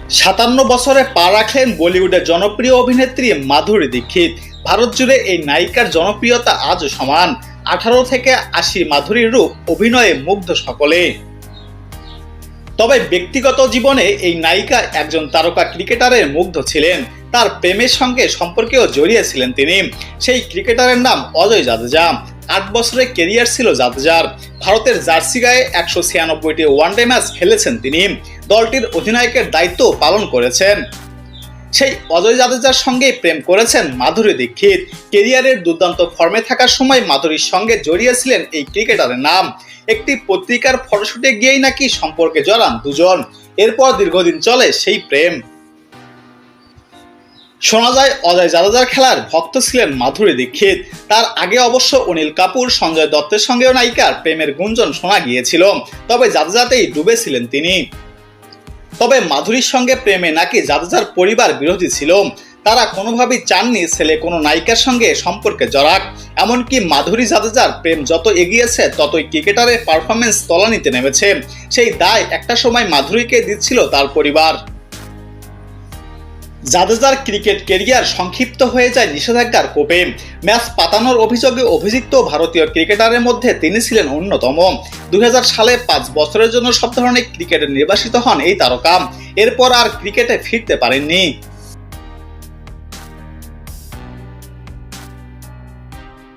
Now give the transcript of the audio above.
57 বছরে পা রাখলেন বলিউডের জনপ্রিয় অভিনেত্রী মাধুরী দীক্ষিত। ভারত জুড়ে এই নায়িকার জনপ্রিয়তা আজও সমান। 18 থেকে 80 মাধুরীর রূপ অভিনয়ে মুগ্ধ সকলে। তবে ব্যক্তিগত জীবনে এই নায়িকা একজন তারকা ক্রিকেটারের মুগ্ধ ছিলেন। তার প্রেমের সঙ্গে সম্পর্কেও জড়িয়েছিলেন তিনি। সেই ক্রিকেটারের নাম অজয় জাদেজা। 8 বছরের কেরিয়ার ছিল জাদেজার। ভারতের জার্সি গায়ে 196টি ওয়ানডে ম্যাচ খেলেছেন তিনি। দলটির অধিনায়কের দায়িত্ব পালন করেছেন। সেই অজয় জাদেজার সঙ্গে প্রেম করেছেন মাধুরী দীক্ষিত। কেরিয়ারের দুর্দান্ত ফর্মে থাকার সময় মাধুরীর সঙ্গে জড়িয়েছিলেন এই ক্রিকেটারের নাম। একটি পত্রিকার ফটোশুটে গিয়েই নাকি সম্পর্কে জড়ান দুজন। এরপর দীর্ঘদিন চলে সেই প্রেম। শোনা যায় অজয় জাদেজার খেলার ভক্ত ছিলেন মাধুরী দীক্ষিত। তার আগে অবশ্য অনিল কাপুর, সঞ্জয় দত্তের সঙ্গেও নায়িকার প্রেমের গুঞ্জন শোনা গিয়েছিল। তবে জাদেজাতেই ডুবেছিলেন তিনি। তবে মাধুরীর সঙ্গে প্রেমে নাকি জাদেজার পরিবার বিরোধী ছিল। তারা কোনোভাবেই চাননি ছেলে কোনো নায়িকার সঙ্গে সম্পর্কে জড়াক। এমনকি মাধুরী জাদেজার প্রেম যত এগিয়েছে ততই ক্রিকেটারের পারফরমেন্স তলানিতে নেমেছে। সেই দায় একটা সময় মাধুরীকে দিচ্ছিল তার পরিবার। জাদেজার ক্রিকেট কেরিয়ার সংক্ষিপ্ত হয়ে যায় নিষেধাজ্ঞার কোপে। ম্যাচ পাতানোর অভিযোগে অভিযুক্ত ভারতীয় ক্রিকেটারের মধ্যে তিনি ছিলেন অন্যতম। 2000 সালে 5 বছরের জন্য সব ধরনের ক্রিকেটে নির্বাসিত হন এই তারকা। এরপর আর ক্রিকেটে ফিরতে পারেননি।